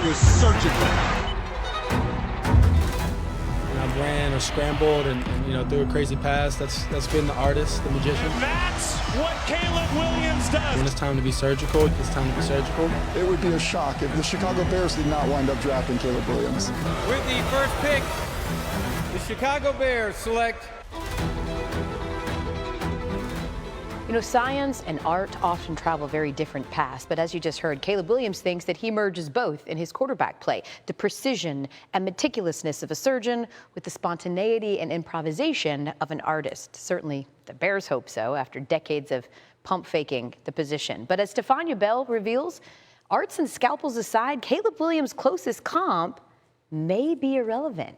was surgical. When I ran or scrambled and threw a crazy pass, that's been the artist, the magician. And that's what Caleb Williams does. When it's time to be surgical, it's time to be surgical. It would be a shock if the Chicago Bears did not wind up drafting Caleb Williams. With the first pick, the Chicago Bears select. Science and art often travel very different paths, but as you just heard, Caleb Williams thinks that he merges both in his quarterback play, the precision and meticulousness of a surgeon with the spontaneity and improvisation of an artist. Certainly, the Bears hope so after decades of pump faking the position. But as Stefania Bell reveals, arts and scalpels aside, Caleb Williams' closest comp may be irrelevant.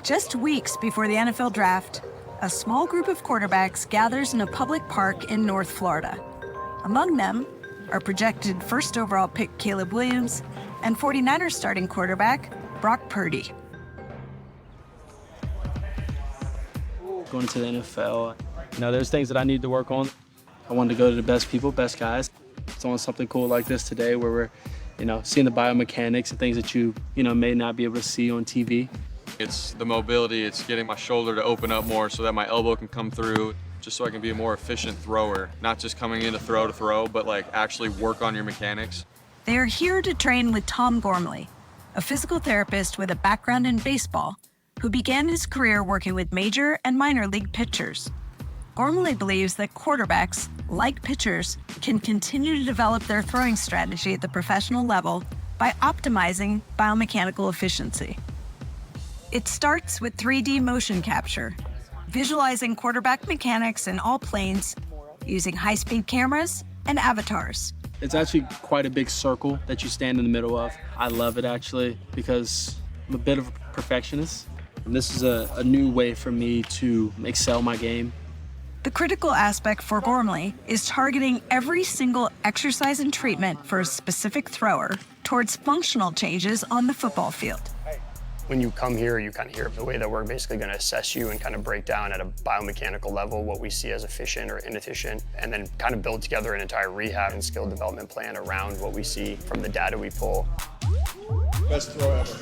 Just weeks before the NFL draft, a small group of quarterbacks gathers in a public park in North Florida. Among them are projected first overall pick Caleb Williams and 49ers starting quarterback Brock Purdy. Going into the NFL, there's things that I need to work on. I wanted to go to the best people, best guys. It's on something cool like this today where we're, seeing the biomechanics and things that you may not be able to see on TV. It's the mobility, it's getting my shoulder to open up more so that my elbow can come through, just so I can be a more efficient thrower. Not just coming in to throw, but actually work on your mechanics. They are here to train with Tom Gormley, a physical therapist with a background in baseball, who began his career working with major and minor league pitchers. Gormley believes that quarterbacks, like pitchers, can continue to develop their throwing strategy at the professional level by optimizing biomechanical efficiency. It starts with 3D motion capture, visualizing quarterback mechanics in all planes using high-speed cameras and avatars. It's actually quite a big circle that you stand in the middle of. I love it actually because I'm a bit of a perfectionist. And this is a new way for me to excel my game. The critical aspect for Gormley is targeting every single exercise and treatment for a specific thrower towards functional changes on the football field. When you come here, you kind of hear the way that we're basically going to assess you and kind of break down at a biomechanical level what we see as efficient or inefficient, and then kind of build together an entire rehab and skill development plan around what we see from the data we pull. Best throw ever.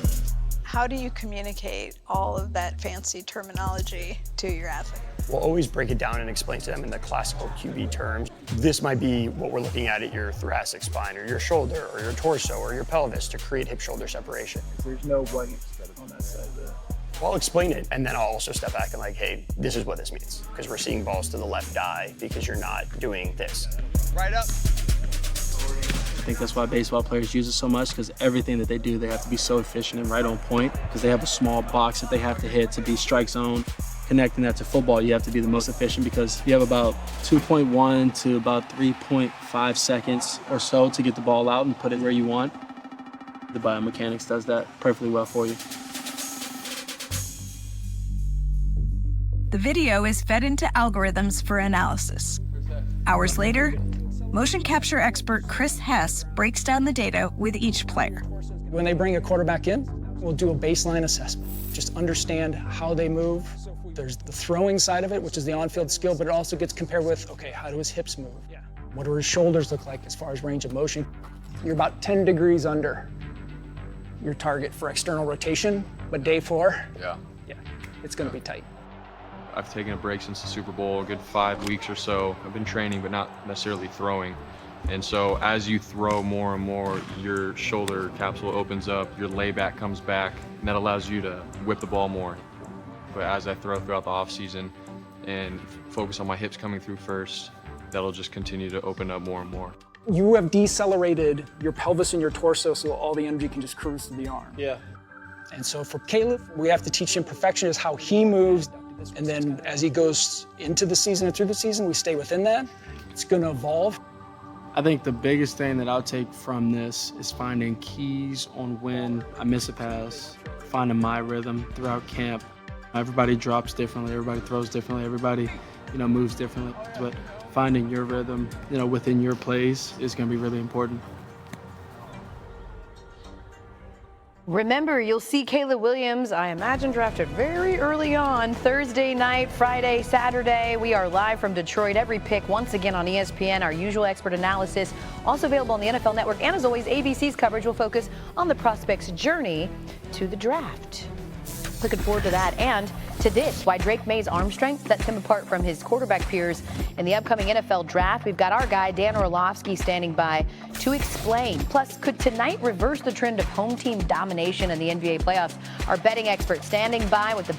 How do you communicate all of that fancy terminology to your athlete? We'll always break it down and explain to them in the classical QB terms. This might be what we're looking at your thoracic spine or your shoulder or your torso or your pelvis to create hip-shoulder separation. There's no white on that side there. I'll explain it, and then I'll also step back and hey, this is what this means, because we're seeing balls to the left die because you're not doing this. Right up. I think that's why baseball players use it so much, because everything that they do, they have to be so efficient and right on point, because they have a small box that they have to hit to be strike zone. Connecting that to football, you have to be the most efficient because you have about 2.1 to about 3.5 seconds or so to get the ball out and put it where you want. The biomechanics does that perfectly well for you. The video is fed into algorithms for analysis. Hours later, motion capture expert Chris Hess breaks down the data with each player. When they bring a quarterback in, we'll do a baseline assessment. Just understand how they move. There's the throwing side of it, which is the on-field skill, but it also gets compared with, okay, how do his hips move? What do his shoulders look like as far as range of motion? You're about 10 degrees under your target for external rotation, but day 4, it's gonna be tight. I've taken a break since the Super Bowl, a good 5 weeks or so. I've been training, but not necessarily throwing. And so as you throw more and more, your shoulder capsule opens up, your layback comes back, and that allows you to whip the ball more. But as I throw throughout the off season and focus on my hips coming through first, that'll just continue to open up more and more. You have decelerated your pelvis and your torso so all the energy can just cruise to the arm. Yeah. And so for Caleb, we have to teach him perfection is how he moves. And then as he goes into the season and through the season, we stay within that. It's gonna evolve. I think the biggest thing that I'll take from this is finding keys on when I miss a pass, finding my rhythm throughout camp. Everybody drops differently, everybody throws differently, everybody, moves differently. But finding your rhythm, within your plays is going to be really important. Remember, you'll see Caleb Williams, I imagine, drafted very early on. Thursday night, Friday, Saturday. We are live from Detroit. Every pick once again on ESPN. Our usual expert analysis also available on the NFL Network. And as always, ABC's coverage will focus on the prospect's journey to the draft. Looking forward to that. And to this, why Drake May's arm strength sets him apart from his quarterback peers in the upcoming NFL draft. We've got our guy, Dan Orlovsky, standing by to explain. Plus, could tonight reverse the trend of home team domination in the NBA playoffs? Our betting expert standing by with the